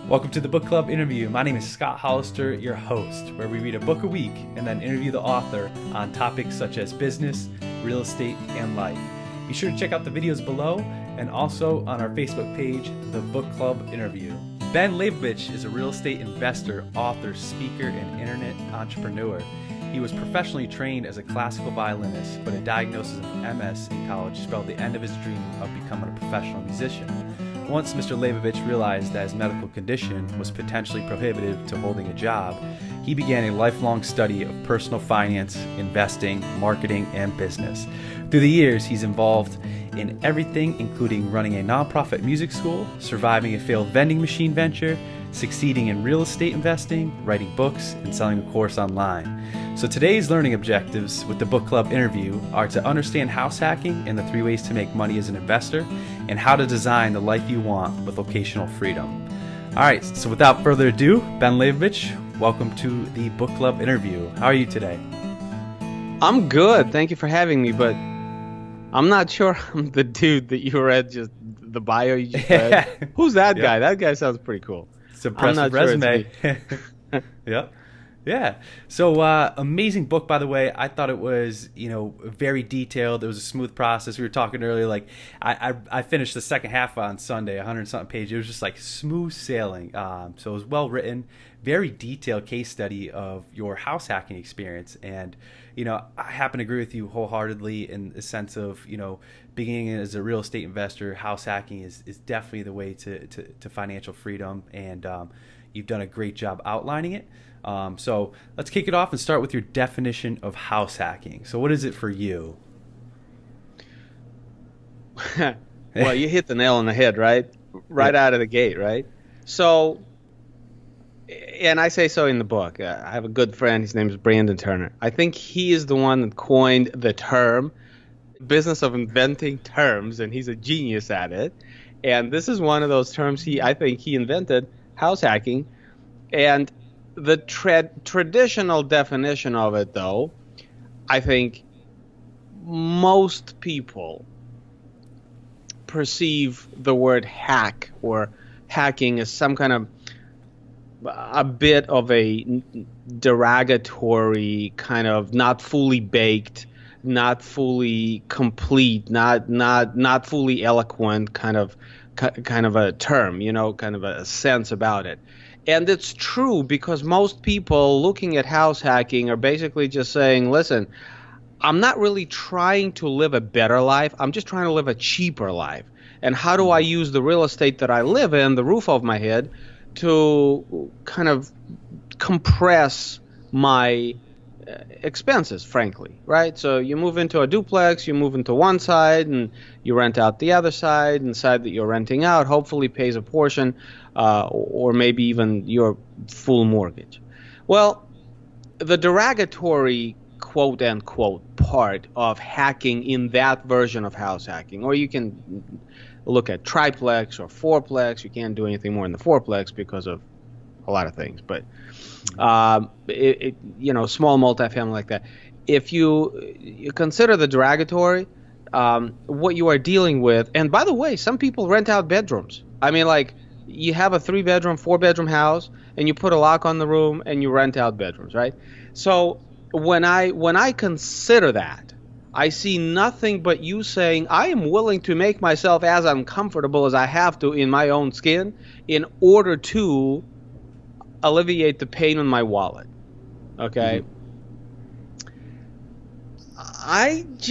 Welcome to the Book Club interview. My name is Scott Hollister, your host, where we read a book a week and then interview the author on topics such as business, real estate, and life. Be sure to check out the videos below and also on our Facebook page, The Book Club Interview. Ben Leybovich is a real estate investor, author, speaker, and internet entrepreneur. He was professionally trained as a classical violinist, but a diagnosis of MS in college spelled the end of his dream of becoming a professional musician. Once Mr. Leybovich realized that his medical condition was potentially prohibitive to holding a job, he began a lifelong study of personal finance, investing, marketing, and business. Through the years, he's involved in everything, including running a nonprofit music school, surviving a failed vending machine venture, succeeding in real estate investing, writing books, and selling a course online. So today's learning objectives with the book club interview are to understand house hacking and the 3 ways to make money as an investor, and how to design the life you want with locational freedom. All right, so without further ado, Ben Leybovich, welcome to the book club interview. How are you today? I'm good. Thank you for having me, but I'm not sure I'm the dude that you read, just the bio you just read. Who's that guy? That guy sounds pretty cool. It's an impressive resume. Yep. Yeah. So amazing book, by the way. I thought it was, very detailed. It was a smooth process. We were talking earlier, like I finished the second half on Sunday, 100-something pages. It was just like smooth sailing. So it was well written, very detailed case study of your house hacking experience. And, I happen to agree with you wholeheartedly in the sense of, beginning as a real estate investor, house hacking is definitely the way to financial freedom. And you've done a great job outlining it. So let's kick it off and start with your definition of house hacking. So what is it for you? Well, you hit the nail on the head, right? Right out of the gate, right? So, and I say so in the book. I have a good friend. His name is Brandon Turner. I think he is the one that coined the term, business of inventing terms, and he's a genius at it. And this is one of those terms I think he invented, house hacking. And the traditional definition of it, though, I think most people perceive the word hack or hacking as some kind of a bit of a derogatory kind of not fully baked, not fully complete, not fully eloquent kind of a term, kind of a sense about it. And it's true because most people looking at house hacking are basically just saying, listen, I'm not really trying to live a better life. I'm just trying to live a cheaper life. And how do I use the real estate that I live in, the roof over my head, to kind of compress my expenses, frankly, right? So you move into a duplex, you move into one side, and you rent out the other side, and the side that you're renting out hopefully pays a portion, or maybe even your full mortgage. Well, the derogatory quote-unquote part of hacking in that version of house hacking, or you can look at triplex or fourplex. You can't do anything more in the fourplex because of a lot of things, but small multifamily like that. If you consider the derogatory, what you are dealing with, and by the way, some people rent out bedrooms. I mean, like, you have a 3-bedroom, 4-bedroom house, and you put a lock on the room, and you rent out bedrooms, right? So when I consider that, I see nothing but you saying, I am willing to make myself as uncomfortable as I have to in my own skin in order to alleviate the pain in my wallet. Okay? Mm-hmm.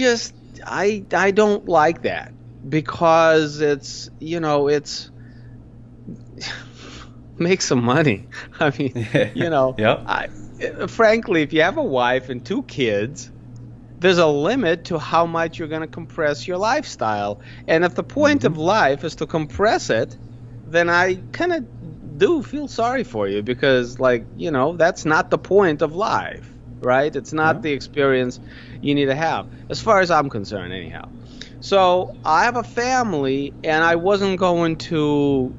I don't like that because it's make some money. I mean, Yep. Frankly, if you have a wife and 2 kids, there's a limit to how much you're going to compress your lifestyle. And if the point of life is to compress it, then I kind of do feel sorry for you because, that's not the point of life, right? It's not the experience you need to have, as far as I'm concerned, anyhow. So I have a family, and I wasn't going to,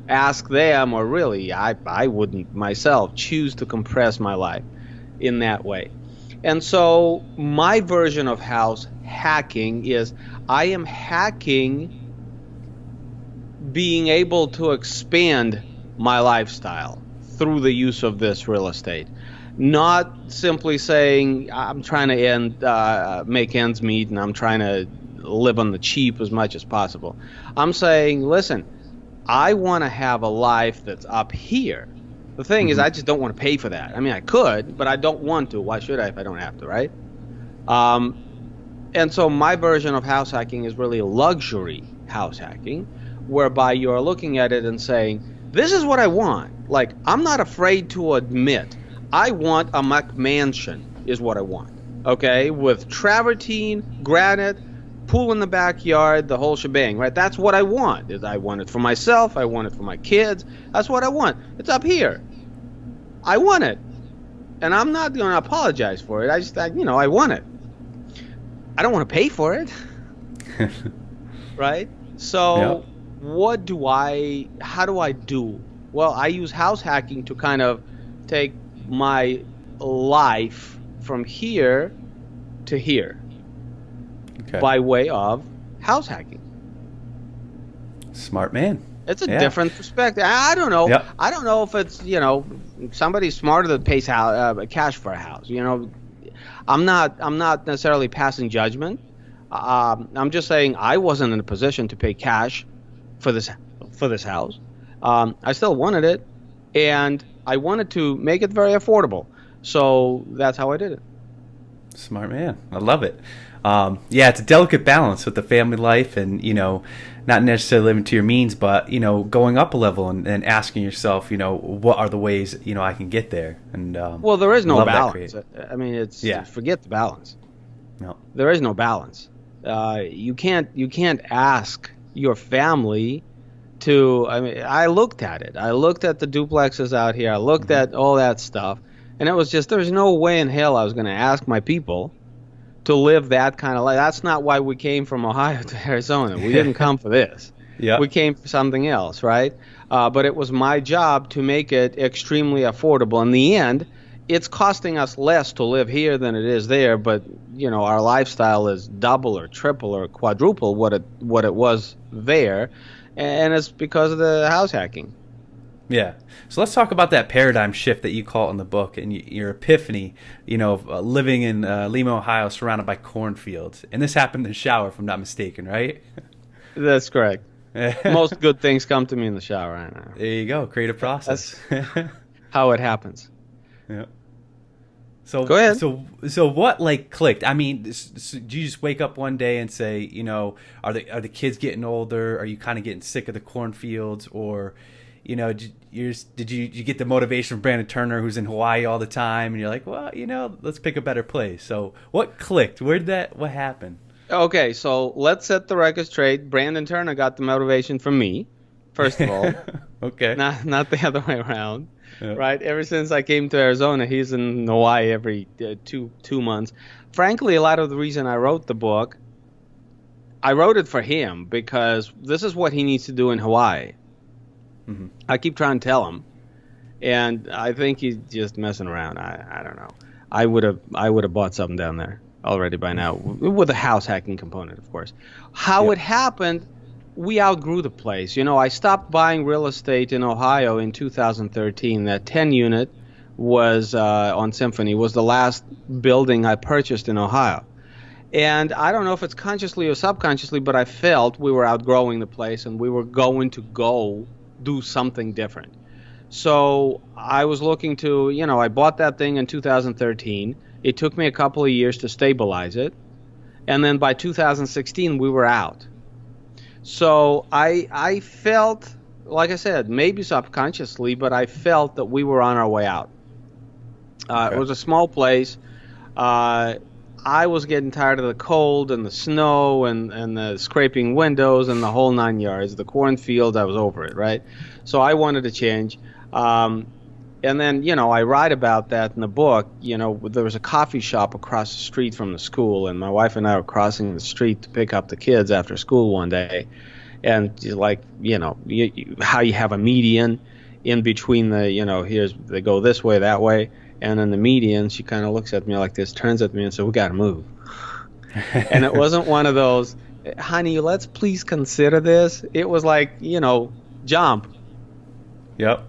ask them, or really, I wouldn't myself choose to compress my life in that way. And so my version of house hacking is I am hacking being able to expand my lifestyle through the use of this real estate. Not simply saying I'm trying to make ends meet and I'm trying to live on the cheap as much as possible. I'm saying, listen, I want to have a life that's up here. The thing is, I just don't want to pay for that. I mean, I could, but I don't want to. Why should I if I don't have to, right? And so my version of house hacking is really luxury house hacking, whereby you're looking at it and saying, this is what I want. Like, I'm not afraid to admit, I want a McMansion is what I want, okay? With travertine, granite, pool in the backyard, the whole shebang, right? That's what I want. I want it for myself. I want it for my kids. That's what I want. It's up here. I want it. And I'm not going to apologize for it. I want it. I don't want to pay for it. Right? So how do I do? Well, I use house hacking to kind of take my life from here to here. Okay. By way of house hacking. Smart man. It's a different perspective. I don't know. Yep. I don't know if it's, somebody smarter that pays cash for a house. I'm not necessarily passing judgment. I'm just saying I wasn't in a position to pay cash for this house. I still wanted it, and I wanted to make it very affordable. So that's how I did it. Smart man. I love it. It's a delicate balance with the family life and, not necessarily living to your means, but, going up a level and asking yourself, what are the ways, I can get there? And well, there is no balance. I mean, forget the balance. No. There is no balance. You can't ask your family to, I looked at it. I looked at the duplexes out here. I looked at all that stuff. And it was just, there's no way in hell I was going to ask my people to live that kind of life. That's not why we came from Ohio to Arizona. We didn't come for this. Yeah. We came for something else, right? But it was my job to make it extremely affordable. In the end, it's costing us less to live here than it is there, but our lifestyle is double or triple or quadruple what it was there, and it's because of the house hacking. Yeah. So let's talk about that paradigm shift that you call it in the book and your epiphany, living in Lima, Ohio, surrounded by cornfields. And this happened in the shower, if I'm not mistaken, right? That's correct. Most good things come to me in the shower. I know. There you go. Creative process. That's how it happens. Yeah. So go ahead. So what clicked? I mean, do you just wake up one day and say, are the kids getting older? Are you kind of getting sick of the cornfields, or did you get the motivation from Brandon Turner, who's in Hawaii all the time, and you're like, well, let's pick a better place. So what clicked? What happened? Okay, so let's set the record straight. Brandon Turner got the motivation from me, first of all. Okay. Not the other way around. Yep. Right? Ever since I came to Arizona, he's in Hawaii every 2 months. Frankly, a lot of the reason I wrote the book, I wrote it for him because this is what he needs to do in Hawaii. Mm-hmm. I keep trying to tell him, and I think he's just messing around. I don't know. I would have bought something down there already by now, with a house hacking component, of course. How it happened, we outgrew the place. I stopped buying real estate in Ohio in 2013. That 10 unit was on Symphony was the last building I purchased in Ohio. And I don't know if it's consciously or subconsciously, but I felt we were outgrowing the place and we were going to go do something different. So I was looking to, I bought that thing in 2013. It took me a couple of years to stabilize it. And then by 2016, we were out. So I felt, like I said, maybe subconsciously, but I felt that we were on our way out. Okay. It was a small place. I was getting tired of the cold and the snow and the scraping windows and the whole 9 yards. The cornfield, I was over it, right? So I wanted to change. And then, I write about that in the book. There was a coffee shop across the street from the school, and my wife and I were crossing the street to pick up the kids after school one day. And how you have a median in between they go this way, that way. And in the median, she kind of looks at me like this, turns at me and says, we got to move. And it wasn't one of those, honey, let's please consider this. It was like, jump. Yep.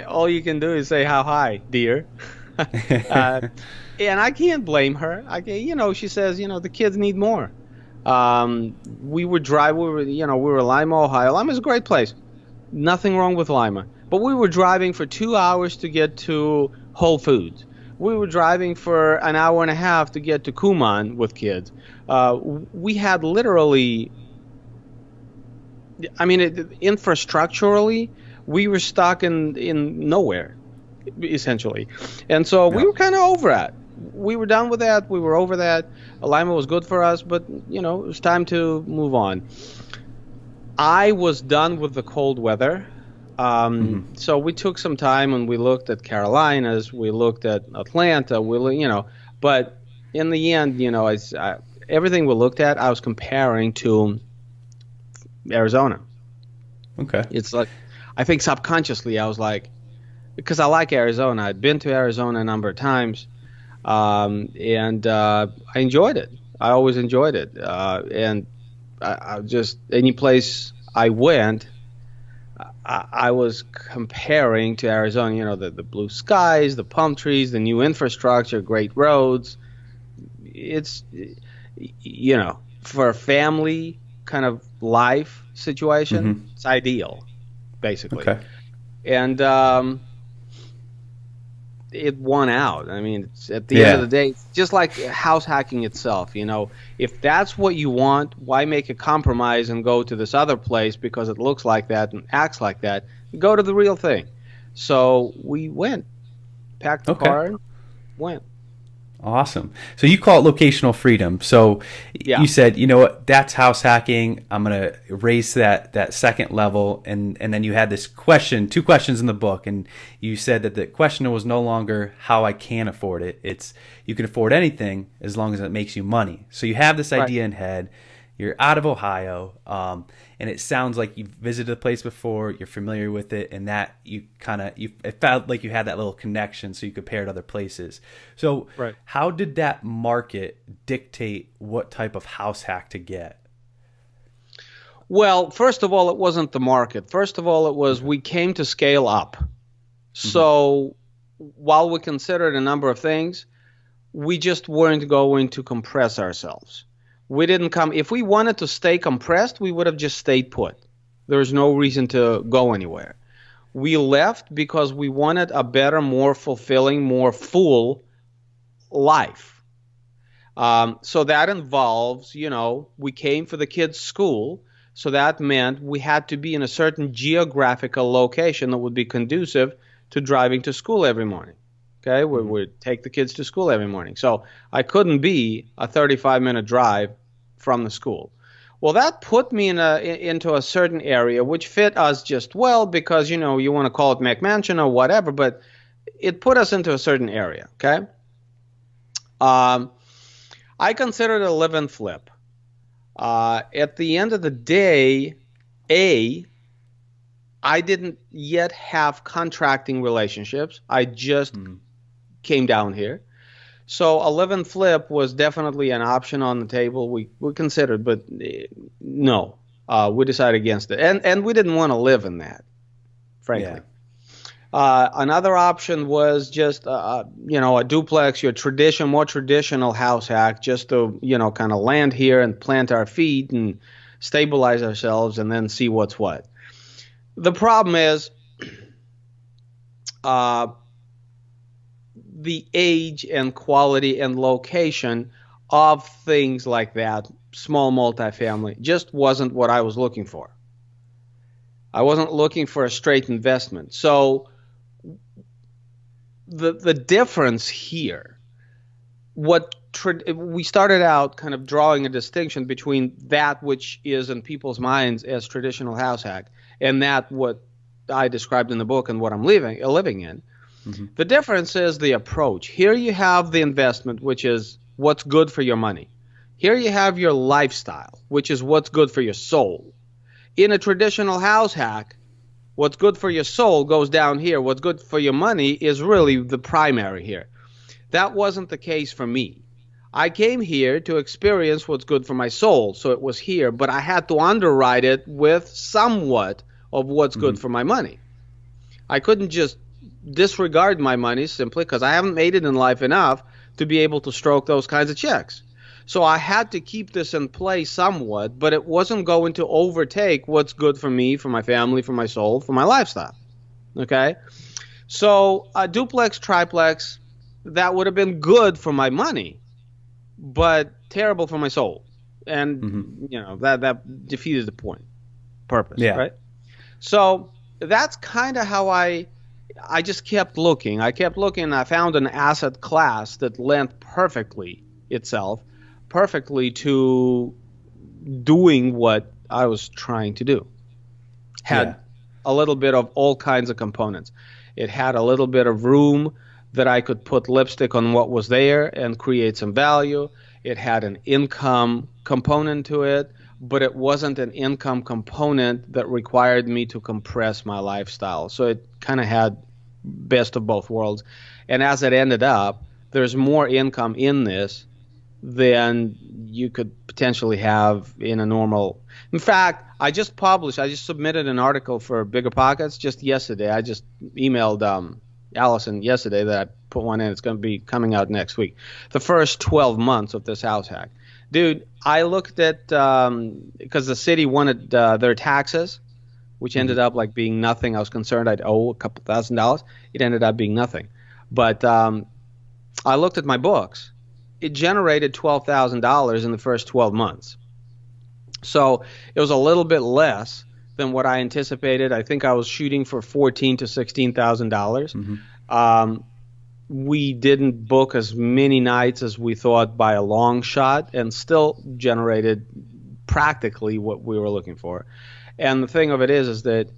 All you can do is say, how high, dear? uh, and I can't blame her. She says, the kids need more. We were Lima, Ohio. Lima's a great place. Nothing wrong with Lima. But we were driving for 2 hours to get to Whole Foods. We were driving for an hour and a half to get to Kuman with kids. We had literally, infrastructurally, we were stuck in nowhere, essentially. And so we were kind of over it. We were done with that. We were over that. Lima was good for us, but, it was time to move on. I was done with the cold weather. So we took some time and we looked at Carolinas, we looked at Atlanta, but in the end, everything we looked at, I was comparing to Arizona. Okay. It's like, I think subconsciously I was like, because I like Arizona. I'd been to Arizona a number of times, and I enjoyed it. I always enjoyed it. And I just, any place I went, I was comparing to Arizona, the blue skies, the palm trees, the new infrastructure, great roads. It's, for a family kind of life situation, it's ideal, basically. Okay. And it won out. I mean, it's, at the end of the day, it's just like house hacking itself. If that's what you want, why make a compromise and go to this other place because it looks like that and acts like that? Go to the real thing. So we went, packed the car, and went. Awesome. So you call it locational freedom. So you said, you know what, that's house hacking. I'm going to raise that second level. And then you had this question, 2 questions in the book. And you said that the question was no longer how I can afford it. It's you can afford anything as long as it makes you money. So you have this idea in head. You're out of Ohio, and it sounds like you've visited the place before, you're familiar with it, and that it felt like you had that little connection so you could pair it other places. So how did that market dictate what type of house hack to get? Well, first of all, it wasn't the market. First of all, it was we came to scale up. So while we considered a number of things, we just weren't going to compress ourselves. We didn't come. If we wanted to stay compressed, we would have just stayed put. There's no reason to go anywhere. We left because we wanted a better, more fulfilling, more full life. So that involves, we came for the kids' school. So that meant we had to be in a certain geographical location that would be conducive to driving to school every morning. Okay, we would take the kids to school every morning. So I couldn't be a 35-minute drive from the school. Well, that put me into a certain area which fit us just well because, you want to call it McMansion or whatever, but it put us into a certain area, okay? I considered it a live and flip. At the end of the day, I didn't yet have contracting relationships. I just came down here. So a live and flip was definitely an option on the table. We considered, but no, we decided against it. And we didn't want to live in that, frankly. Another option was just, a duplex, your more traditional house hack, just to, kind of land here and plant our feet and stabilize ourselves and then see what's what. The problem is, the age and quality and location of things like that, small multifamily, just wasn't what I was looking for. I wasn't looking for a straight investment. So the difference here, we started out kind of drawing a distinction between that which is in people's minds as traditional house hack and that what I described in the book and what I'm living in. The difference is the approach. Here you have the investment, which is what's good for your money. Here you have your lifestyle, which is what's good for your soul. In a traditional house hack, what's good for your soul goes down here. What's good for your money is really the primary here. That wasn't the case for me. I came here to experience what's good for my soul, so it was here, but I had to underwrite it with somewhat of what's Mm-hmm. good for my money. I couldn't just disregard my money simply because I haven't made it in life enough to be able to stroke those kinds of checks. So I had to keep this in place somewhat, but it wasn't going to overtake what's good for me, for my family, for my soul, for my lifestyle. Okay? So a duplex, triplex, that would have been good for my money, but terrible for my soul. Mm-hmm. And, that defeated the point, purpose, Yeah. right? So that's kind of how I just kept looking. I kept looking, and I found an asset class that lent perfectly to doing what I was trying to do. Yeah. Had a little bit of all kinds of components. It had a little bit of room that I could put lipstick on what was there and create some value. It had an income component to it, but it wasn't an income component that required me to compress my lifestyle. So it kind of had best of both worlds. And as it ended up, there's more income in this than you could potentially have in a normal. In fact, I just submitted an article for Bigger Pockets just yesterday. I just emailed Allison yesterday that I put one in. It's going to be coming out next week. The first 12 months of this house hack. Dude, I looked at, because the city wanted their taxes, which ended up like being nothing. I was concerned I'd owe a couple $1,000s. It ended up being nothing. But I looked at my books. It generated $12,000 in the first 12 months. So it was a little bit less than what I anticipated. I think I was shooting for $14,000 to $16,000. We didn't book as many nights as we thought by a long shot, and still generated practically what we were looking for. And the thing of it is that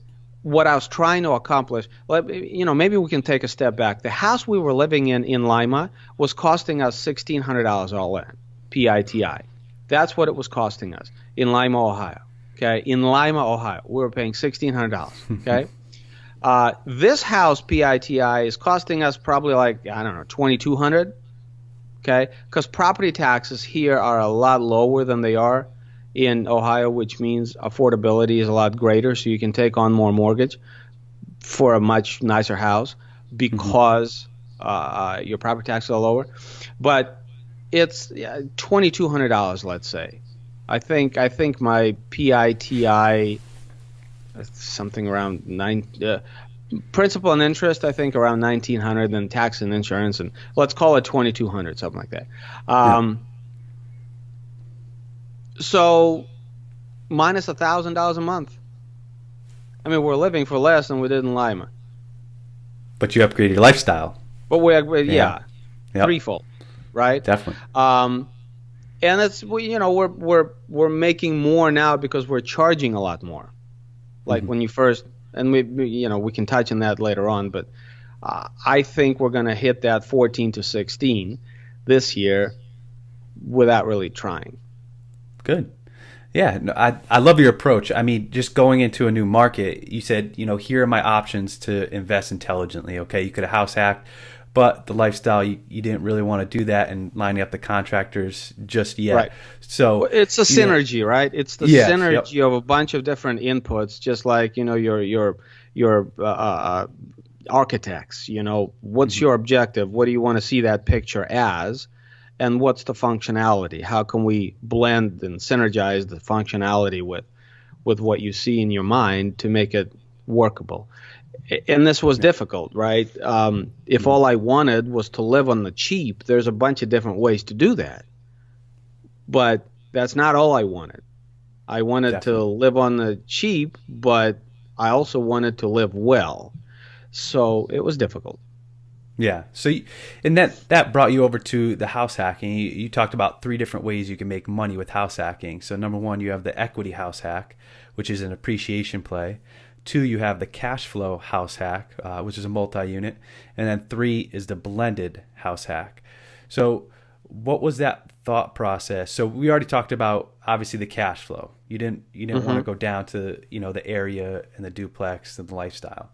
what I was trying to accomplish, maybe we can take a step back. The house we were living in Lima was costing us $1,600 all in, PITI. That's what it was costing us in Lima, Ohio. Okay, in Lima, Ohio, we were paying $1,600. Okay, this house PITI is costing us probably like $2,200. Okay, because property taxes here are a lot lower than they are in Ohio, which means affordability is a lot greater, so you can take on more mortgage for a much nicer house because your property taxes are lower. But it's $2,200, let's say. I think my PITI something around principal and interest. I think around $1,900, and tax and insurance, and let's call it $2,200, something like that. So minus $1,000 a month. I mean, we're living for less than we did in Lima. But you upgrade your lifestyle. But yep. Threefold, right? Definitely. And it's we're making more now because we're charging a lot more. Like when you first, and we can touch on that later on, but I think we're going to hit that 14 to 16 this year without really trying. Good. Yeah, no, I love your approach. I mean, just going into a new market, you said, here are my options to invest intelligently. Okay, you could have house hacked, but the lifestyle, you didn't really want to do that and lining up the contractors just yet. Right. So it's a synergy, right? It's the synergy of a bunch of different inputs, just like, your architects, what's your objective? What do you want to see that picture as? And what's the functionality? How can we blend and synergize the functionality with what you see in your mind to make it workable? And this was difficult, right? If all I wanted was to live on the cheap, there's a bunch of different ways to do that. But that's not all I wanted. I wanted to live on the cheap, but I also wanted to live well. So it was difficult. Yeah. So, and that brought you over to the house hacking. You talked about 3 different ways you can make money with house hacking. So number 1, you have the equity house hack, which is an appreciation play. 2, you have the cash flow house hack, which is a multi-unit. And then 3 is the blended house hack. So what was that thought process? So we already talked about, obviously, the cash flow. You didn't want to go down to, the area and the duplex and the lifestyle.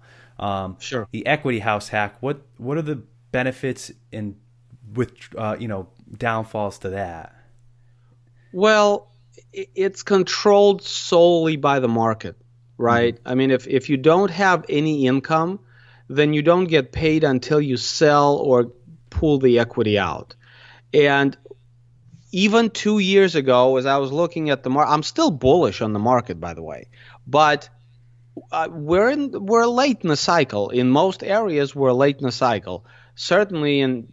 Sure. The equity house hack, what are the benefits and with downfalls to that? Well, it's controlled solely by the market, right? I mean, if you don't have any income, then you don't get paid until you sell or pull the equity out. And even 2 years ago, as I was looking at the market, I'm still bullish on the market, by the way, but we're late in the cycle. In most areas, we're late in the cycle. Certainly in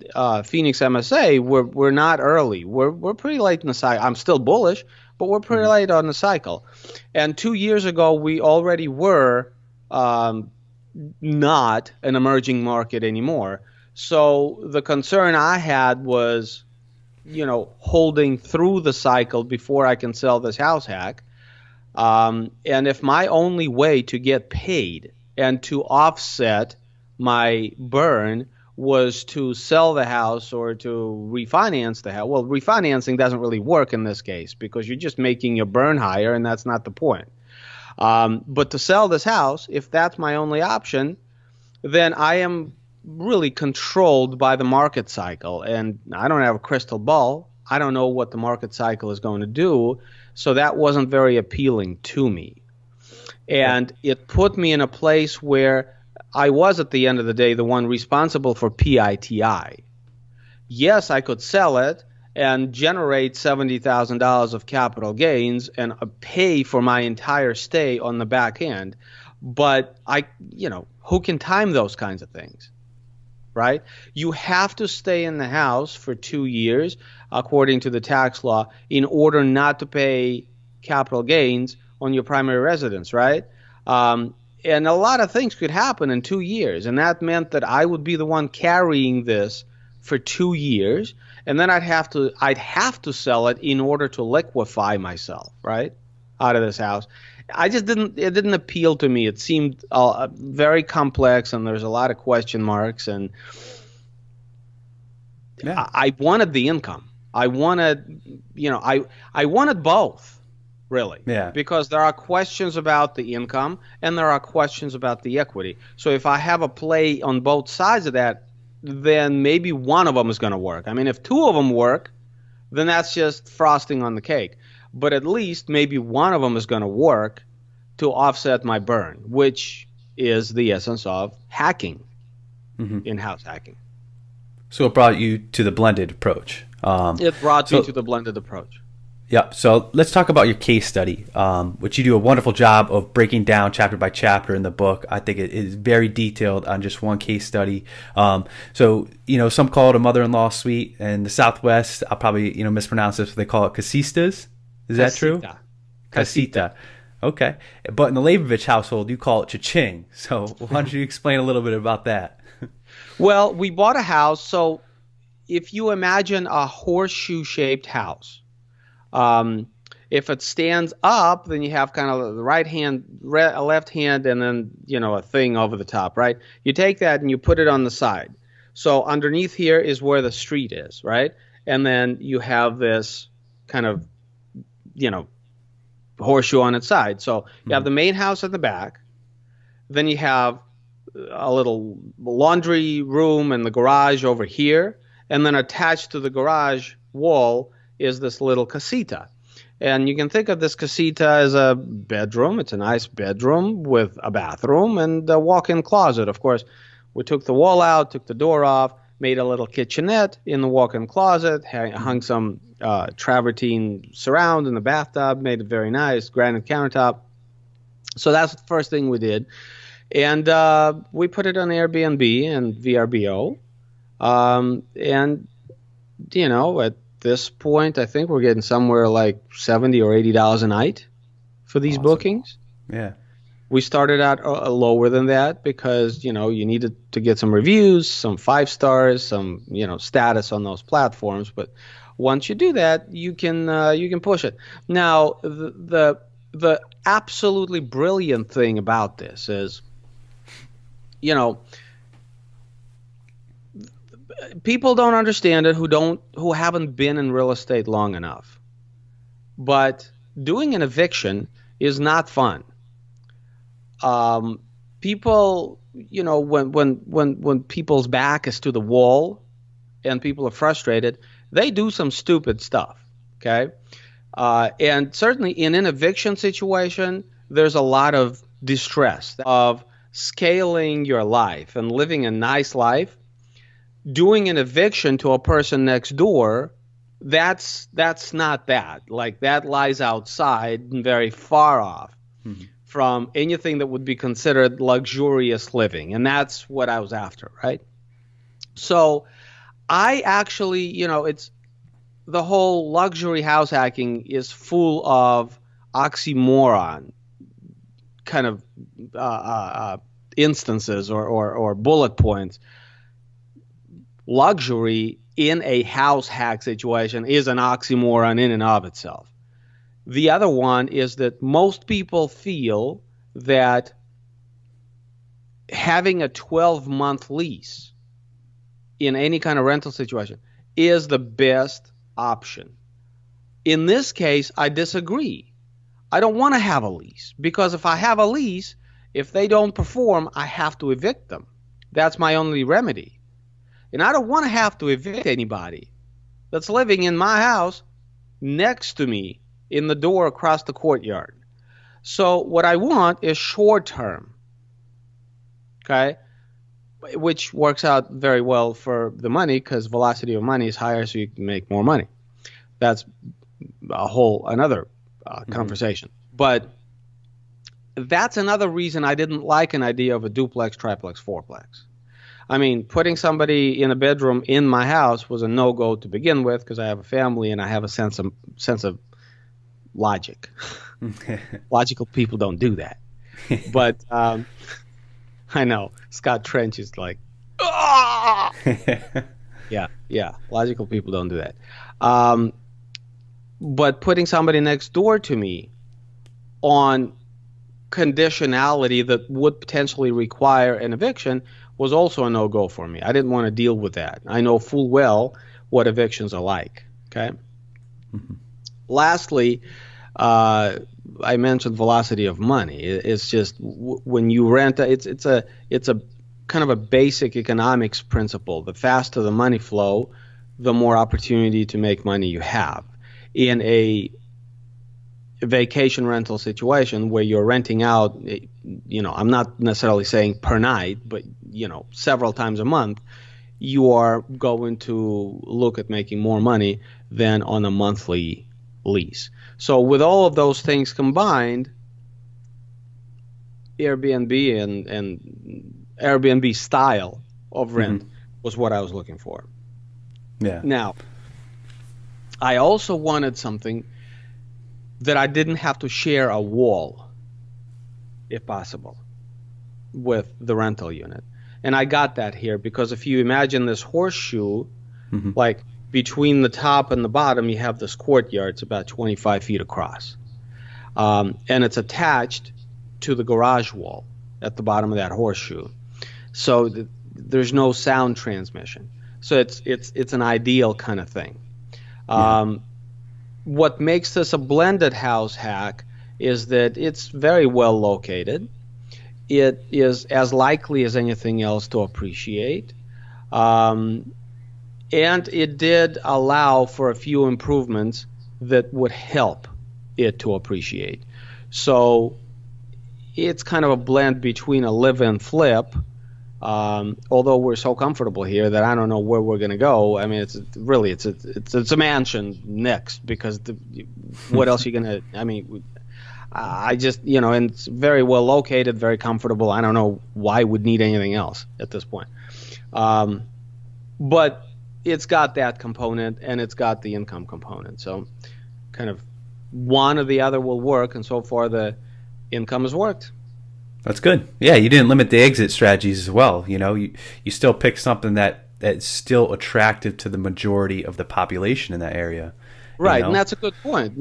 Phoenix MSA, we're not early. We're pretty late in the cycle. I'm still bullish, but we're pretty late on the cycle. And 2 years ago, we already were not an emerging market anymore. So the concern I had was, holding through the cycle before I can sell this house hack. And if my only way to get paid and to offset my burn was to sell the house or to refinance the house, well, refinancing doesn't really work in this case because you're just making your burn higher, and that's not the point. But to sell this house, if that's my only option, then I am really controlled by the market cycle, and I don't have a crystal ball. I don't know what the market cycle is going to do, so that wasn't very appealing to me. And it put me in a place where I was, at the end of the day, the one responsible for PITI. Yes, I could sell it and generate $70,000 of capital gains and pay for my entire stay on the back end, but who can time those kinds of things? Right? You have to stay in the house for 2 years, according to the tax law, in order not to pay capital gains on your primary residence, right? And a lot of things could happen in 2 years, and that meant that I would be the one carrying this for 2 years, and then I'd have to sell it in order to liquefy myself, right, out of this house. It didn't appeal to me. It seemed very complex, and there's a lot of question marks. And I wanted the income. I wanted, I wanted both, really. Yeah. Because there are questions about the income, and there are questions about the equity. So if I have a play on both sides of that, then maybe one of them is going to work. I mean, if two of them work, then that's just frosting on the cake. But at least maybe one of them is going to work to offset my burn, which is the essence of hacking, in-house hacking. So it brought you to the blended approach. It brought me to the blended approach. Yeah. So let's talk about your case study, which you do a wonderful job of breaking down chapter by chapter in the book. I think it is very detailed on just one case study. So, some call it a mother-in-law suite. In the Southwest, I'll probably, mispronounce this, but they call it casistas. Is that true? Casita. Okay. But in the Leybovich household, you call it cha-ching. So why don't you explain a little bit about that? Well, we bought a house. So if you imagine a horseshoe-shaped house, if it stands up, then you have kind of the right hand, left hand, and then, a thing over the top, right? You take that and you put it on the side. So underneath here is where the street is, right? And then you have this kind of, horseshoe on its side. So you have the main house at the back. Then you have a little laundry room and the garage over here. And then attached to the garage wall is this little casita. And you can think of this casita as a bedroom. It's a nice bedroom with a bathroom and a walk-in closet. Of course, we took the wall out, took the door off, made a little kitchenette in the walk-in closet, hung some travertine surround in the bathtub, made it very nice, granite countertop. So that's the first thing we did. And we put it on Airbnb and VRBO. And, at this point, I think we're getting somewhere like $70 or $80 a night for these bookings. Yeah. We started out lower than that because, you needed to get some reviews, some 5 stars, some, status on those platforms. But once you do that, you can push it. Now, the absolutely brilliant thing about this is, people don't understand it who haven't been in real estate long enough. But doing an eviction is not fun. People, when people's back is to the wall, and people are frustrated, they do some stupid stuff. Okay. And certainly in an eviction situation, there's a lot of distress of scaling your life and living a nice life. Doing an eviction to a person next door, that's not that. Like, that lies outside and very far off from anything that would be considered luxurious living. And that's what I was after, right? So I actually, it's the whole luxury house hacking is full of oxymoron kind of instances or bullet points. Luxury in a house hack situation is an oxymoron in and of itself. The other one is that most people feel that having a 12-month lease in any kind of rental situation is the best option. In this case, I disagree. I don't want to have a lease, because if I have a lease, if they don't perform, I have to evict them. That's my only remedy. And I don't want to have to evict anybody that's living in my house next to me in the door across the courtyard. So what I want is short term, okay, which works out very well for the money because velocity of money is higher, so you can make more money. That's another conversation. But that's another reason I didn't like an idea of a duplex, triplex, fourplex. I mean, putting somebody in a bedroom in my house was a no-go to begin with because I have a family and I have a sense of logic. Logical people don't do that. But I know Scott Trench is like, ah! yeah. Logical people don't do that. But putting somebody next door to me on conditionality that would potentially require an eviction was also a no-go for me. I didn't want to deal with that. I know full well what evictions are like. Okay. Mm-hmm. Lastly, I mentioned velocity of money. It's just when you rent, it's a kind of a basic economics principle. The faster the money flow, the more opportunity to make money you have. In a vacation rental situation where you're renting out, I'm not necessarily saying per night, but several times a month, you are going to look at making more money than on a monthly lease. So with all of those things combined, Airbnb and Airbnb style of rent was what I was looking for. Yeah. Now, I also wanted something that I didn't have to share a wall, if possible, with the rental unit. And I got that here because if you imagine this horseshoe, like between the top and the bottom, you have this courtyard. It's about 25 feet across. And it's attached to the garage wall at the bottom of that horseshoe. So there's no sound transmission. So it's an ideal kind of thing. What makes this a blended house hack is that it's very well located. It is as likely as anything else to appreciate. And it did allow for a few improvements that would help it to appreciate. So it's kind of a blend between a live-in flip, although we're so comfortable here that I don't know where we're going to go. I mean, it's a mansion next because what else are you going to – I mean, I just – and it's very well located, very comfortable. I don't know why we'd need anything else at this point. But it's got that component and it's got the income component. So kind of one or the other will work, and so far the income has worked. That's good. Yeah, you didn't limit the exit strategies as well. You still picked something that's still attractive to the majority of the population in that area. Right, and that's a good point.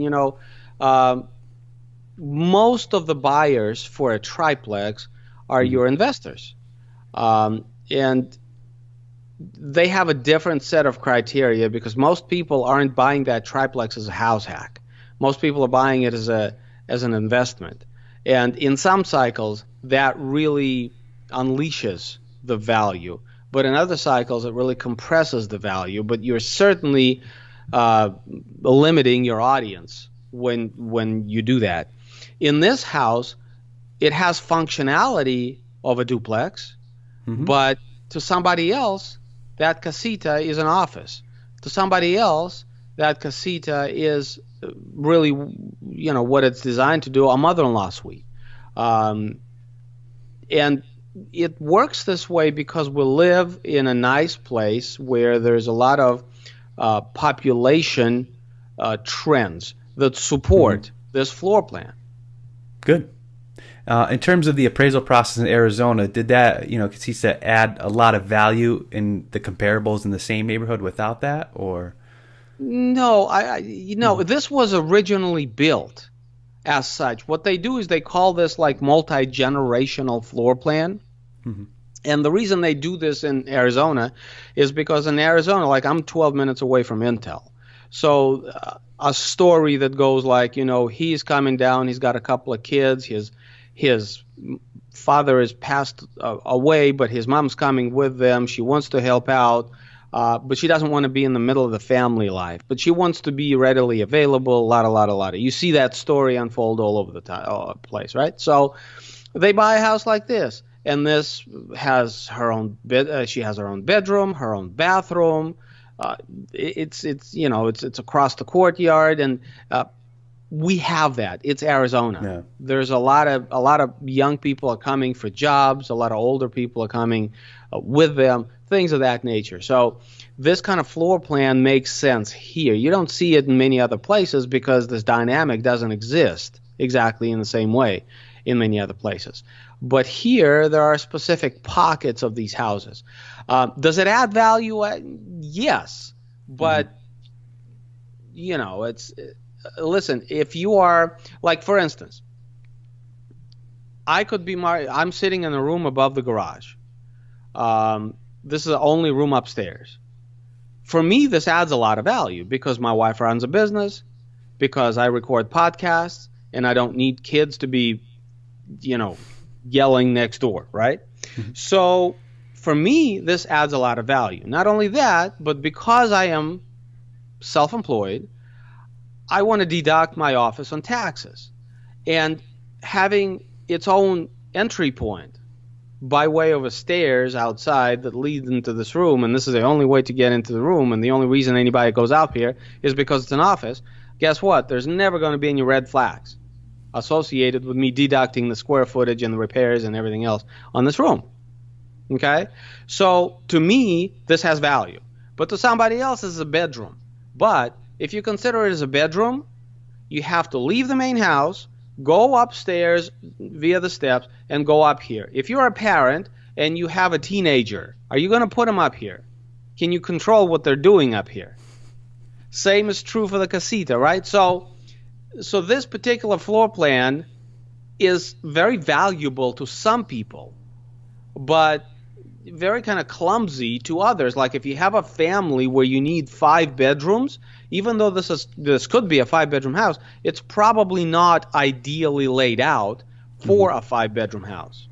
Most of the buyers for a triplex are your investors. And they have a different set of criteria because most people aren't buying that triplex as a house hack. Most people are buying it as an investment. And in some cycles, that really unleashes the value but in other cycles it really compresses the value. But you're certainly limiting your audience when you do that. In this house, it has functionality of a duplex, but to somebody else, that casita is an office. To somebody else, that casita is really, what it's designed to do, a mother-in-law suite. And it works this way because we live in a nice place where there's a lot of population trends that support this floor plan. Good. In terms of the appraisal process in Arizona, did that, casita add a lot of value in the comparables in the same neighborhood without that, or? No, this was originally built as such. What they do is they call this like multi-generational floor plan. And the reason they do this in Arizona is because in Arizona, like I'm 12 minutes away from Intel. So a story that goes like, he's coming down, he's got a couple of kids, his father is passed away, but his mom's coming with them. She wants to help out, but she doesn't want to be in the middle of the family life. But she wants to be readily available, a lot. You see that story unfold all over the place, right? So they buy a house like this, and this has her own bed. She has her own bedroom, her own bathroom. It's across the courtyard, and we have that. It's Arizona. Yeah. There's a lot of young people are coming for jobs. A lot of older people are coming with them. Things of that nature. So this kind of floor plan makes sense here. You don't see it in many other places because this dynamic doesn't exist exactly in the same way in many other places. But here there are specific pockets of these houses. Does it add value? Yes, but it's. Listen, if you are, like, for instance, I could be I'm sitting in a room above the garage. This is the only room upstairs. For me, this adds a lot of value because my wife runs a business, because I record podcasts, and I don't need kids to be, yelling next door, right? So for me, this adds a lot of value. Not only that, but because I am self-employed, I want to deduct my office on taxes. And having its own entry point by way of a stairs outside that leads into this room, and this is the only way to get into the room, and the only reason anybody goes out here is because it's an office, guess what? There's never going to be any red flags associated with me deducting the square footage and the repairs and everything else on this room. Okay? So to me, this has value. But to somebody else, this is a bedroom. But if you consider it as a bedroom, you have to leave the main house, go upstairs via the steps, and go up here. If you're a parent and you have a teenager, are you going to put them up here? Can you control what they're doing up here? Same is true for the casita, right? So this particular floor plan is very valuable to some people, but very kind of clumsy to others. Like if you have a family where you need 5 bedrooms, even though this could be a 5-bedroom house, it's probably not ideally laid out for a 5-bedroom house.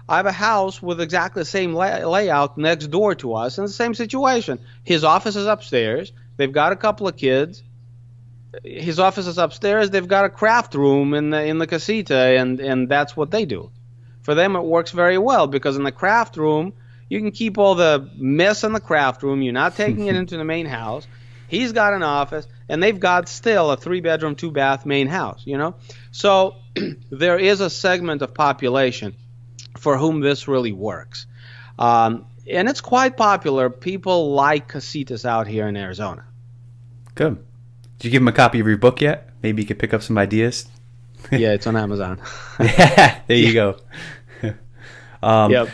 I have a house with exactly the same layout next door to us in the same situation. His office is upstairs. They've got a couple of kids. His office is upstairs. They've got a craft room in the casita, and that's what they do. For them, it works very well because in the craft room, you can keep all the mess in the craft room. You're not taking it into the main house. He's got an office, and they've got still a 3-bedroom, 2-bath main house, So there is a segment of population for whom this really works. And it's quite popular. People like casitas out here in Arizona. Good. Did you give him a copy of your book yet? Maybe you could pick up some ideas. Yeah, it's on Amazon. Yeah, there you go. Yep.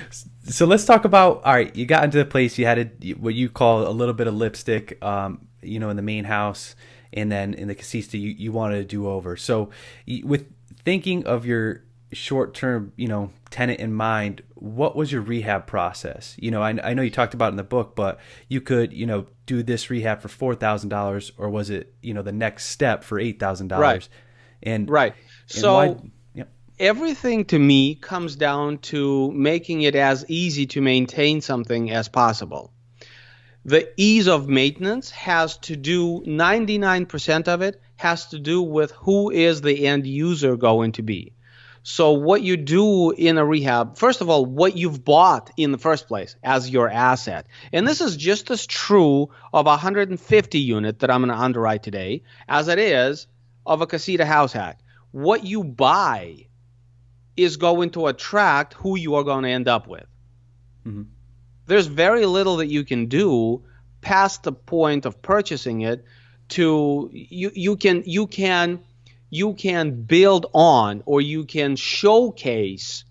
So let's talk about, all right, you got into the place, you had what you call a little bit of lipstick, in the main house, and then in the casita, you wanted to do over. So with thinking of your short-term, tenant in mind, what was your rehab process? I know you talked about it in the book, but you could, do this rehab for $4,000, or was it, the next step for $8,000? Right. And right. So, everything to me comes down to making it as easy to maintain something as possible. The ease of maintenance has to do, 99% of it has to do with who is the end user going to be. So what you do in a rehab, first of all, what you've bought in the first place as your asset. And this is just as true of a 150 unit that I'm going to underwrite today as it is of a casita house hack. What you buy is going to attract who you are going to end up with. Mm-hmm. There's very little that you can do past the point of purchasing it to you can build on, or you can showcase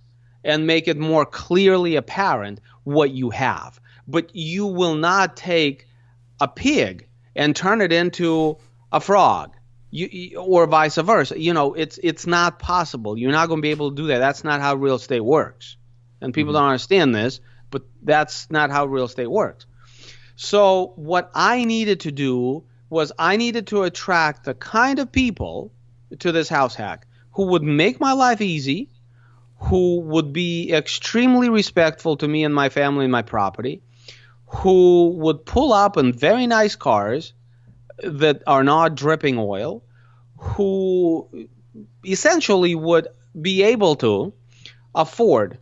and make it more clearly apparent what you have. But you will not take a pig and turn it into a frog, or vice versa. It's not possible. You're not going to be able to do that. That's not how real estate works. And people don't understand this, but that's not how real estate works. So what I needed to do was I needed to attract the kind of people to this house hack who would make my life easy, who would be extremely respectful to me and my family and my property, who would pull up in very nice cars that are not dripping oil, who essentially would be able to afford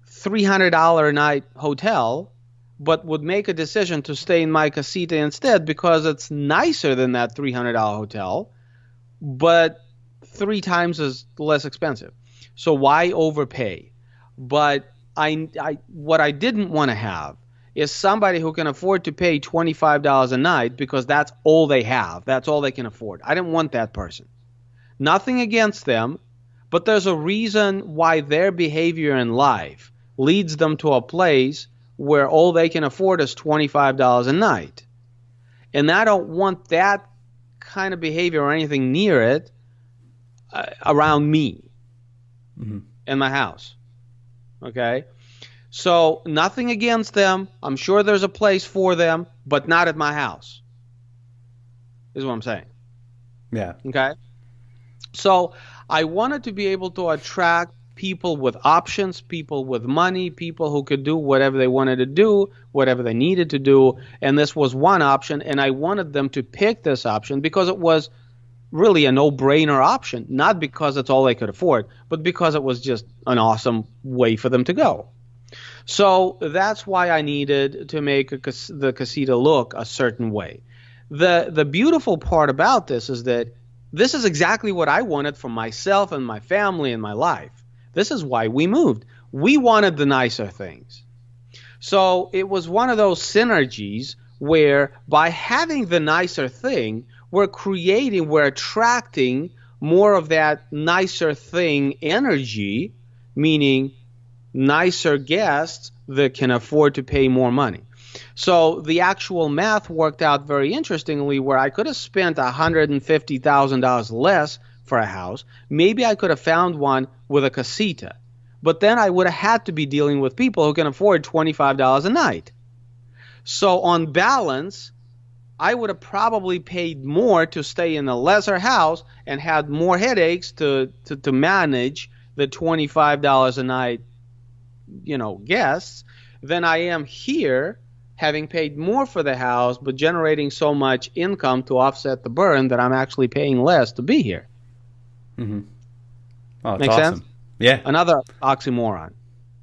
$300 a night hotel, but would make a decision to stay in my casita instead because it's nicer than that $300 hotel, but 3 times as less expensive. So why overpay? But what I didn't want to have is somebody who can afford to pay $25 a night because that's all they have. That's all they can afford. I didn't want that person. Nothing against them, but there's a reason why their behavior in life leads them to a place where all they can afford is $25 a night. And I don't want that kind of behavior or anything near it around me and my house. Okay? So nothing against them. I'm sure there's a place for them, but not at my house, is what I'm saying. Yeah. Okay? So I wanted to be able to attract people with options, people with money, people who could do whatever they wanted to do, whatever they needed to do. And this was one option. And I wanted them to pick this option because it was really a no-brainer option, not because it's all they could afford, but because it was just an awesome way for them to go. So that's why I needed to make the casita look a certain way. The beautiful part about this is that this is exactly what I wanted for myself and my family and my life. This is why we moved. We wanted the nicer things. So it was one of those synergies where by having the nicer thing, we're attracting more of that nicer thing energy, meaning nicer guests that can afford to pay more money. So the actual math worked out very interestingly, where I could have spent $150,000 less for a house. Maybe I could have found one with a casita, but then I would have had to be dealing with people who can afford $25 a night. So on balance, I would have probably paid more to stay in a lesser house and had more headaches to manage the $25 a night, guests than I am here, having paid more for the house but generating so much income to offset the burn that I'm actually paying less to be here. Mm-hmm. Oh, Makes awesome. sense? Yeah. Another oxymoron.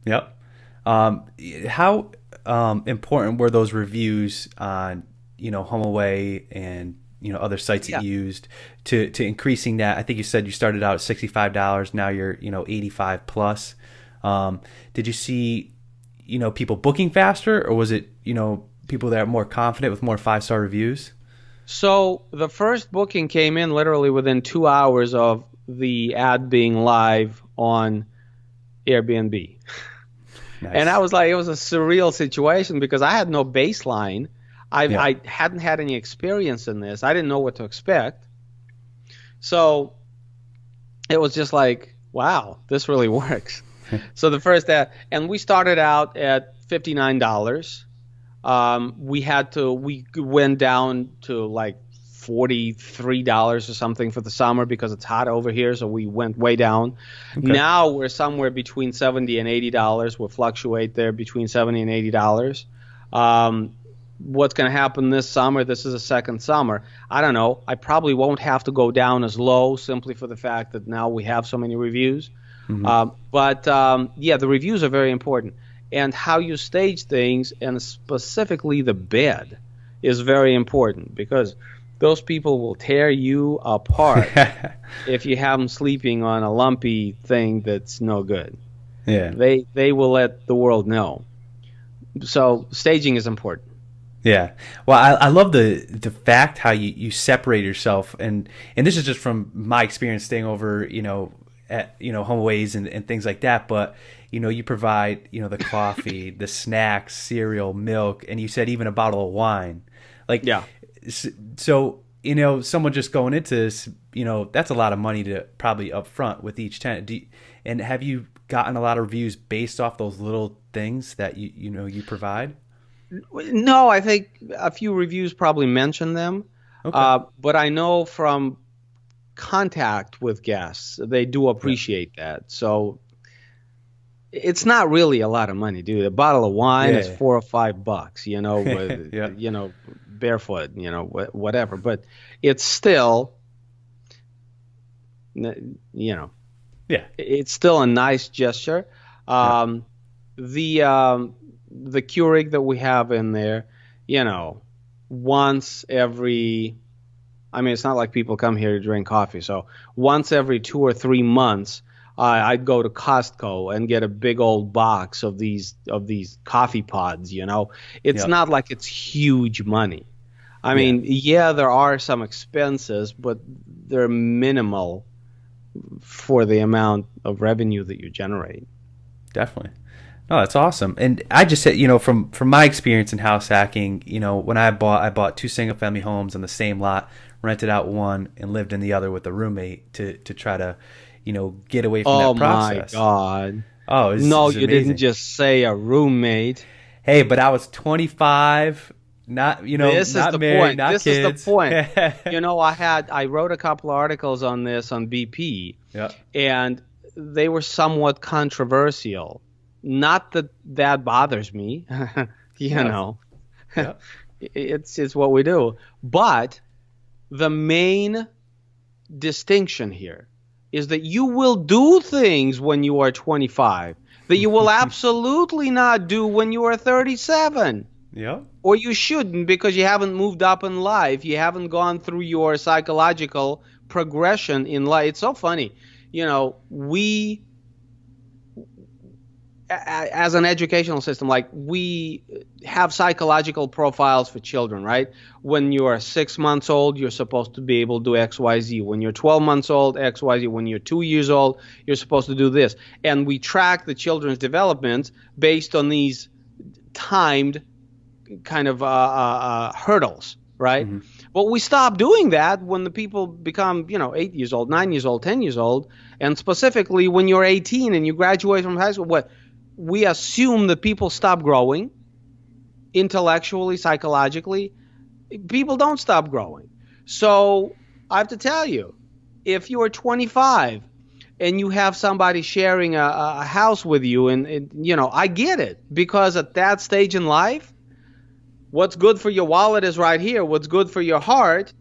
Yep. How important were those reviews on, HomeAway and, other sites that you used to increasing that? I think you said you started out at $65. Now you're, 85 plus. Did you see, people booking faster, or was it, people that are more confident with more 5-star reviews? So the first booking came in literally within 2 hours of the ad being live on Airbnb. Nice. And I was like, it was a surreal situation because I had no baseline. I hadn't had any experience in this. I didn't know what to expect. So it was just like, wow, this really works. So the first ad, and we started out at $59. We went down to like $43 or something for the summer because it's hot over here, so we went way down. Okay. Now we're somewhere between $70 and $80. We'll fluctuate there between $70 and $80. What's going to happen this summer? This is a second summer. I don't know. I probably won't have to go down as low simply for the fact that now we have so many reviews. But the reviews are very important. And how you stage things, and specifically the bed, is very important, because those people will tear you apart if you have them sleeping on a lumpy thing that's no good. Yeah. They will let the world know. So staging is important. Yeah. Well, I love the fact how you separate yourself, and this is just from my experience staying over, at homeaways and things like that, but you provide the coffee, the snacks, cereal, milk, and you said even a bottle of wine. Like, yeah. So someone just going into this, that's a lot of money to probably up front with each tenant. And have you gotten a lot of reviews based off those little things that you provide? No, I think a few reviews probably mention them. Okay. But I know from contact with guests, they do appreciate that. So it's not really a lot of money, dude. A bottle of wine is $4 or $5, with, barefoot, whatever. But it's still, it's still a nice gesture. The Keurig that we have in there, once every, it's not like people come here to drink coffee. So once every 2 or 3 months, I'd go to Costco and get a big old box of these coffee pods. It's not like it's huge money. I mean, there are some expenses, but they're minimal for the amount of revenue that you generate. Definitely. No, that's awesome. And I just said, from my experience in house hacking, when I bought 2 single family homes on the same lot, rented out one and lived in the other with a roommate to try to, get away from that process. Oh my God. Oh, it's you didn't just say a roommate. Hey, but I was 25, not, this not is the married, point. not this kids. is the point. I wrote a couple of articles on this on BP, and they were somewhat controversial. Not that bothers me, it's what we do. But the main distinction here is that you will do things when you are 25 that you will absolutely not do when you are 37. Yeah. Or you shouldn't, because you haven't moved up in life. You haven't gone through your psychological progression in life. It's so funny. We, as an educational system, we have psychological profiles for children, right? When you are 6 months old, you're supposed to be able to do X, Y, Z. When you're 12 months old, X, Y, Z. When you're 2 years old, you're supposed to do this. And we track the children's development based on these timed kind of hurdles, right? Mm-hmm. But we stop doing that when the people become, 8 years old, 9 years old, 10 years old. And specifically when you're 18 and you graduate from high school, we assume that people stop growing intellectually, psychologically. People don't stop growing. So I have to tell you, if you are 25 and you have somebody sharing a house with you, and I get it, because at that stage in life, what's good for your wallet is right here. What's good for your heart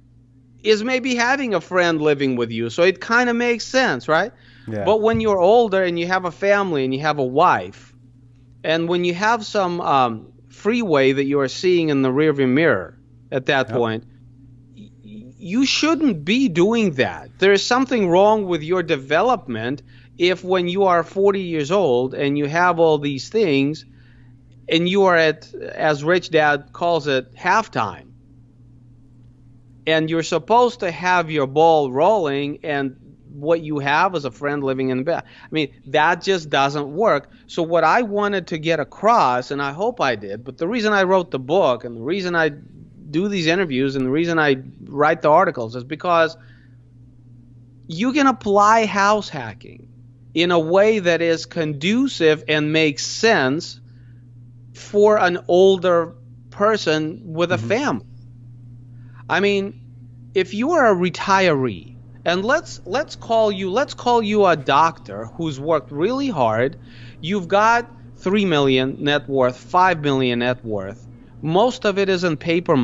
is maybe having a friend living with you. So it kind of makes sense, right? Yeah. But when you're older and you have a family and you have a wife, and when you have some freeway that you are seeing in the rearview mirror at that point, you shouldn't be doing that. There is something wrong with your development if when you are 40 years old and you have all these things and you are at, as Rich Dad calls it, halftime, and you're supposed to have your ball rolling, and what you have is a friend living in the bed. That just doesn't work. So what I wanted to get across, and I hope I did, but the reason I wrote the book and the reason I do these interviews and the reason I write the articles is because you can apply house hacking in a way that is conducive and makes sense for an older person with a family. if you are a retiree, and let's call you a doctor who's worked really hard, you've got 3 million net worth, 5 million net worth. Most of it is in paper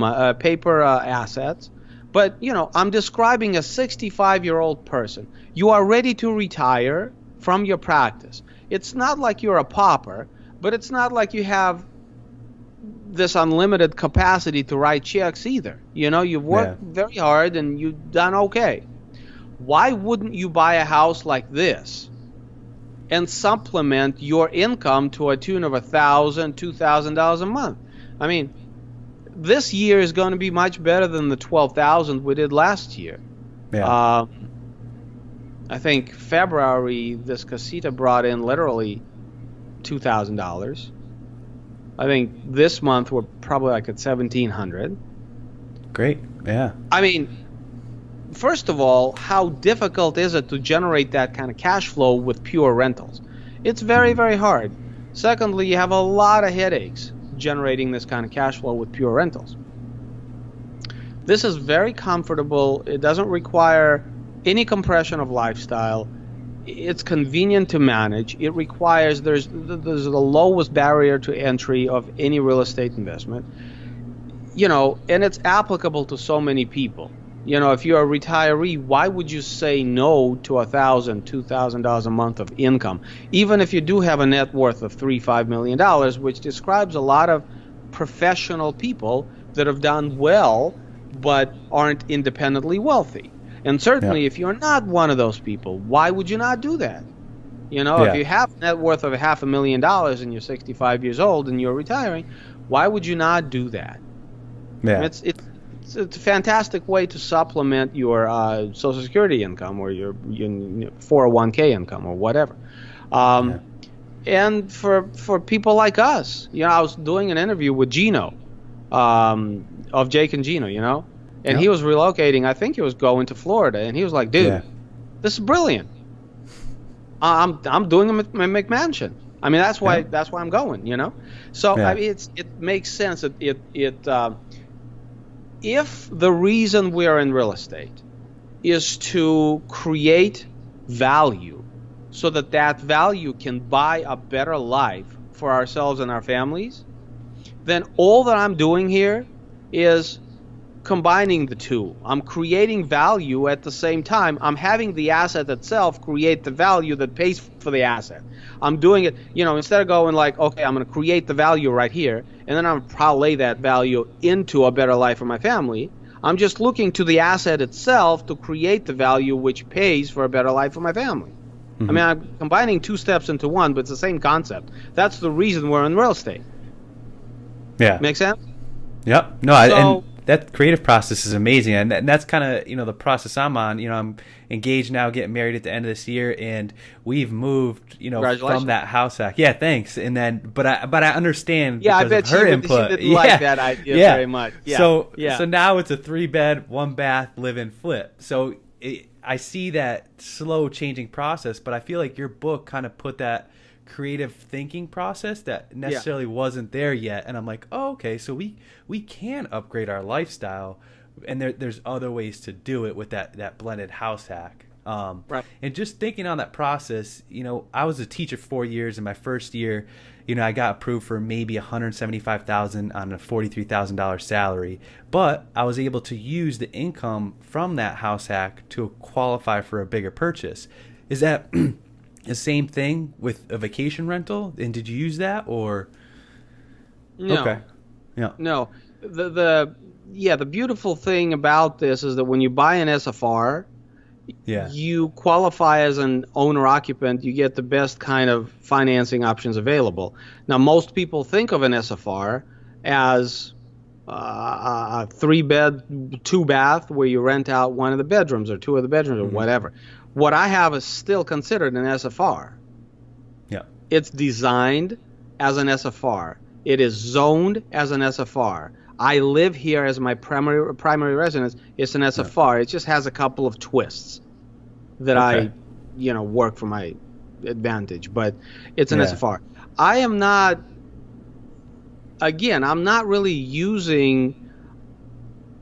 assets. But, I'm describing a 65-year-old person. You are ready to retire from your practice. It's not like you're a pauper, but it's not like you have this unlimited capacity to write checks either. You've worked very hard and you've done okay. Why wouldn't you buy a house like this and supplement your income to a tune of $1,000, $2,000 a month? I mean, this year is going to be much better than the $12,000 we did last year. Yeah. I think February, this casita brought in literally $2,000. I think this month we're probably like at $1,700. Great. Yeah. I mean, first of all, how difficult is it to generate that kind of cash flow with pure rentals? It's very, very hard. Secondly, you have a lot of headaches generating this kind of cash flow with pure rentals. This is very comfortable. It doesn't require any compression of lifestyle. It's convenient to manage. It requires, there's the lowest barrier to entry of any real estate investment, and it's applicable to so many people. If you're a retiree, why would you say no to $1,000, $2,000 a month of income, even if you do have a net worth of $3-5 million, which describes a lot of professional people that have done well but aren't independently wealthy. And certainly, if you're not one of those people, why would you not do that? If you have a net worth of $500,000 and you're 65 years old and you're retiring, why would you not do that? Yeah. It's a fantastic way to supplement your Social Security income or your 401k income or whatever. And for people like us, I was doing an interview with Gino of Jake and Gino, and he was relocating. I think he was going to Florida, and he was like, dude, this is brilliant. I'm doing a McMansion. I mean, that's why I'm going, So I mean, it makes sense. If the reason we are in real estate is to create value so that value can buy a better life for ourselves and our families, then all that I'm doing here is combining the two. I'm creating value at the same time. I'm having the asset itself create the value that pays for the asset. I'm doing it, instead of going like, okay, I'm going to create the value right here, and then I'm going to parlay that value into a better life for my family. I'm just looking to the asset itself to create the value which pays for a better life for my family. I mean, I'm combining two steps into one, but it's the same concept. That's the reason we're in real estate. Yeah. Make sense? Yep. No, and that creative process is amazing, and that's kind of the process I'm on. I'm engaged now, getting married at the end of this year, and we've moved from that house hack. Yeah, thanks. And then, but I understand. Yeah, I bet her input. She didn't like that idea very much. Yeah. So now it's a 3-bed, 1-bath live-in flip. So I see that slow changing process, but I feel like your book kind of put that creative thinking process that necessarily wasn't there yet, and I'm like, oh, okay, so we can upgrade our lifestyle, and there's other ways to do it with that blended house hack. Right. And just thinking on that process, I was a teacher 4 years. In my first year, I got approved for maybe $175,000 on a $43,000 salary, but I was able to use the income from that house hack to qualify for a bigger purchase. Is that the same thing with a vacation rental? And did you use that or? No. Okay. Yeah. No. The beautiful thing about this is that when you buy an SFR, you qualify as an owner-occupant. You get the best kind of financing options available. Now, most people think of an SFR as a 3-bed, 2-bath where you rent out one of the bedrooms or two of the bedrooms or whatever. What I have is still considered an SFR. Yeah. It's designed as an SFR. It is zoned as an SFR. I live here as my primary residence. It's an SFR. Yeah. It just has a couple of twists that I work for my advantage, but it's an SFR. I am not, again, I'm not really using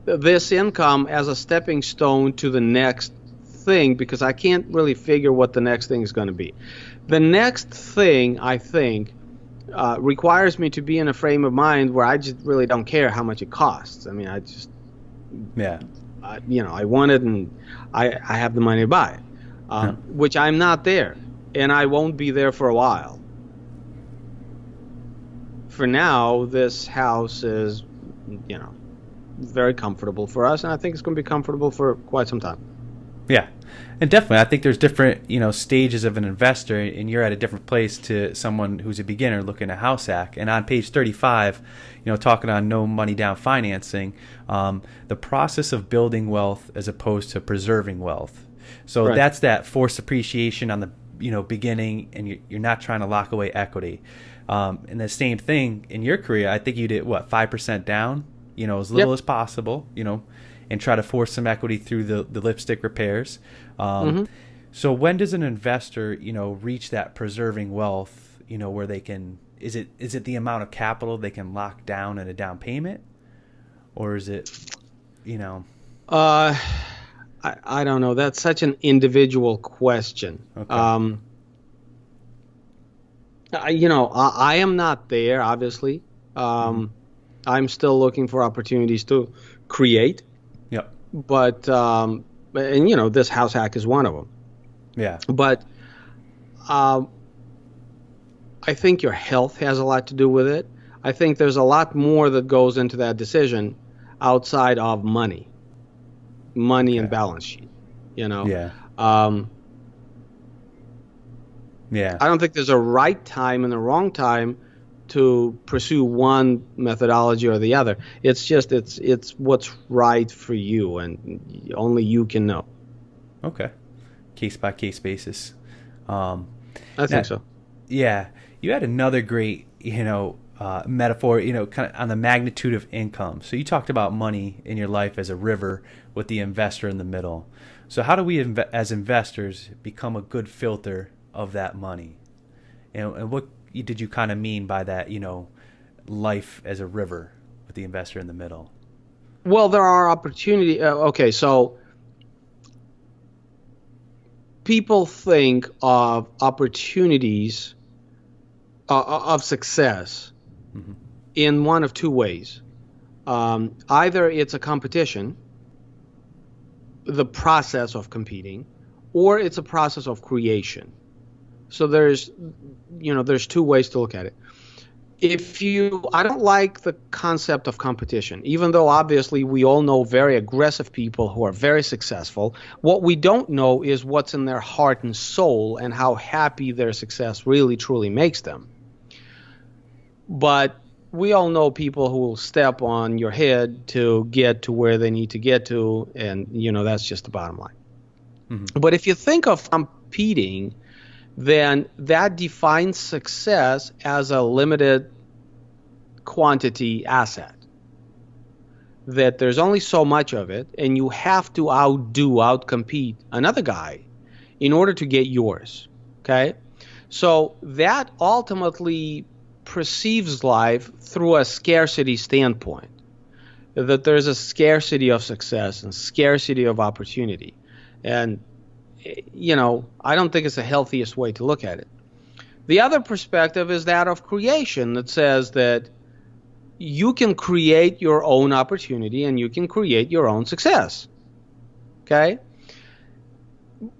this income as a stepping stone to the next thing, because I can't really figure what the next thing is going to be. The next thing, I think, requires me to be in a frame of mind where I just really don't care how much it costs. I mean, I just, Yeah. I want it, and I have the money to buy it, which I'm not there, and I won't be there for a while. For now, this house is, very comfortable for us, and I think it's going to be comfortable for quite some time. Yeah. And definitely, I think there's different, stages of an investor, and you're at a different place to someone who's a beginner looking at house hack. And on page 35, talking on no money down financing, the process of building wealth as opposed to preserving wealth. So that's that forced appreciation on the, beginning, and you're not trying to lock away equity. And the same thing in your career, I think you did 5% down, as little as possible, and try to force some equity through the lipstick repairs. So when does an investor, reach that preserving wealth, where they can, is it the amount of capital they can lock down in a down payment, or is it, I don't know. That's such an individual question. Okay. I am not there, obviously. I'm still looking for opportunities to create. Yep. But, this house hack is one of them. Yeah. But I think your health has a lot to do with it. I think there's a lot more that goes into that decision outside of money and balance sheet, Yeah. Yeah. I don't think there's a right time and a wrong time to pursue one methodology or the other. It's just it's what's right for you, and only you can know. Okay. Case by case basis. I think so. Yeah. You had another great, metaphor, kind of on the magnitude of income. So you talked about money in your life as a river with the investor in the middle. So how do we, as investors, become a good filter of that money? And what did you kind of mean by that, life as a river with the investor in the middle? Well, there are opportunity. Okay, so people think of opportunities of success in one of two ways. Either it's a competition, the process of competing, or it's a process of creation. So there's two ways to look at it. I don't like the concept of competition, even though obviously we all know very aggressive people who are very successful. What we don't know is what's in their heart and soul and how happy their success really truly makes them. But we all know people who will step on your head to get to where they need to get to, and that's just the bottom line. But if you think of competing, then that defines success as a limited quantity asset. That there's only so much of it, and you have to outcompete another guy in order to get yours. Okay? So that ultimately perceives life through a scarcity standpoint. That there's a scarcity of success and scarcity of opportunity. And I don't think it's the healthiest way to look at it. The other perspective is that of creation, that says that you can create your own opportunity and you can create your own success. Okay?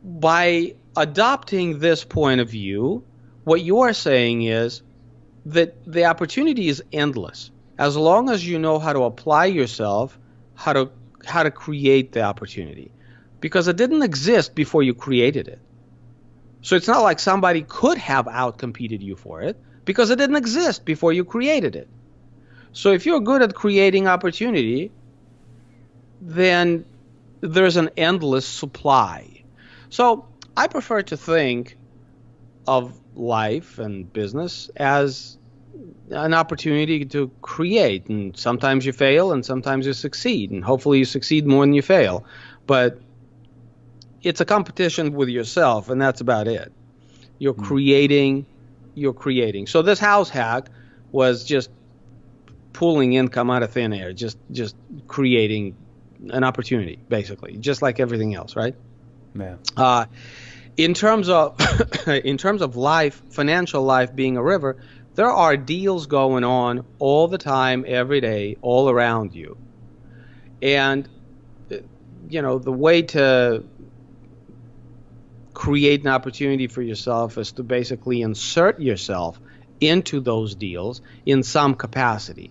By adopting this point of view, what you are saying is that the opportunity is endless, as long as you know how to apply yourself, how to create the opportunity. Because it didn't exist before you created it. So it's not like somebody could have outcompeted you for it, because it didn't exist before you created it. So if you're good at creating opportunity, then there's an endless supply. So I prefer to think of life and business as an opportunity to create. And sometimes you fail and sometimes you succeed. And hopefully you succeed more than you fail. But it's a competition with yourself, and that's about it. You're creating. So this house hack was just pulling income out of thin air, just creating an opportunity, basically, just like everything else, right? Man. In terms of in terms of life, financial life being a river, there are deals going on all the time, every day, all around you. And the way to create an opportunity for yourself is to basically insert yourself into those deals in some capacity,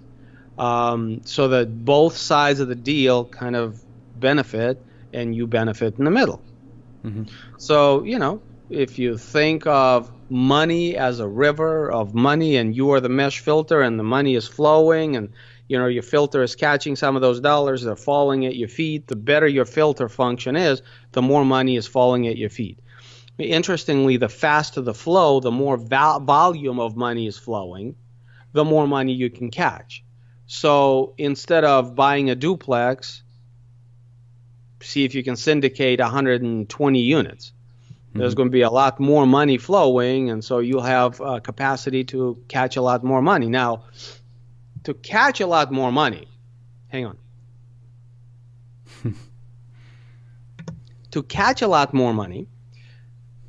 so that both sides of the deal kind of benefit and you benefit in the middle. Mm-hmm. So, if you think of money as a river of money and you are the mesh filter and the money is flowing and, your filter is catching some of those dollars, they're falling at your feet, the better your filter function is, the more money is falling at your feet. Interestingly, the faster the flow, the more volume of money is flowing, the more money you can catch. So instead of buying a duplex, see if you can syndicate 120 units. There's going to be a lot more money flowing, and so you'll have capacity to catch a lot more money. Now, to catch a lot more money, hang on. To catch a lot more money,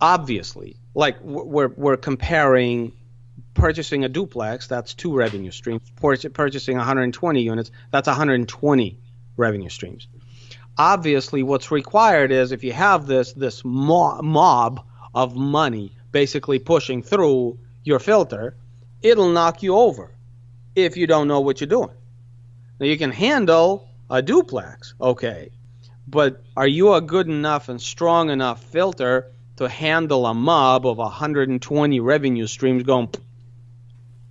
obviously, like we're comparing purchasing a duplex, that's 2 revenue streams. Purchasing 120 units, that's 120 revenue streams. Obviously, what's required is if you have this mob of money basically pushing through your filter, it'll knock you over if you don't know what you're doing. Now, you can handle a duplex, okay, but are you a good enough and strong enough filter to handle a mob of 120 revenue streams going,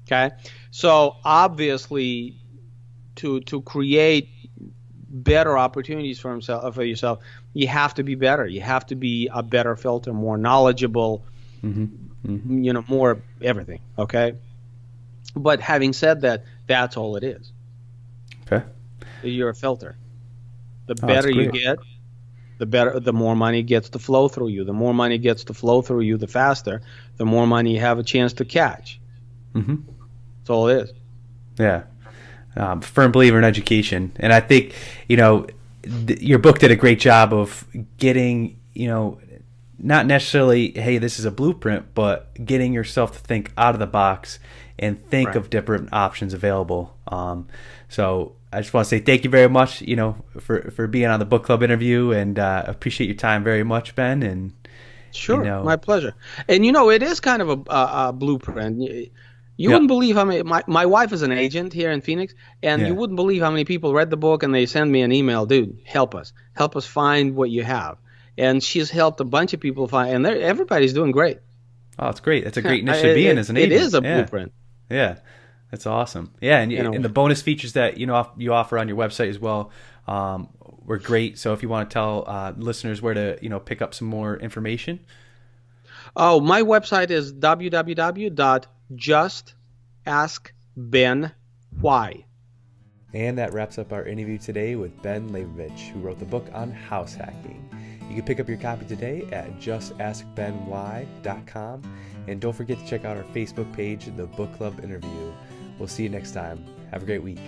okay? So obviously, to create better opportunities for yourself, you have to be better. You have to be a better filter, more knowledgeable, more everything, okay? But having said that, that's all it is. Okay. You're a filter. The better you get, the more money gets to flow through you. The more money gets to flow through you, the faster, the more money you have a chance to catch. Mm-hmm. That's all it is. Yeah. Firm believer in education. And I think, your book did a great job of getting, not necessarily, hey, this is a blueprint, but getting yourself to think out of the box and think of different options available. So I just want to say thank you very much, for being on the book club interview, and appreciate your time very much, Ben. And sure, my pleasure. And it is kind of a blueprint. You wouldn't believe how many. My wife is an agent here in Phoenix, and you wouldn't believe how many people read the book and they send me an email, dude, help us find what you have. And she's helped a bunch of people find, and everybody's doing great. Oh, it's great. That's a great niche to be in as an agent. It is a blueprint. Yeah, that's awesome. Yeah, and the bonus features that you offer on your website as well were great. So if you want to tell listeners where to pick up some more information. Oh, my website is www.justaskbenwhy. And that wraps up our interview today with Ben Leybovich, who wrote the book on house hacking. You can pick up your copy today at justaskbenwhy.com. And don't forget to check out our Facebook page, The Book Club Interview. We'll see you next time. Have a great week.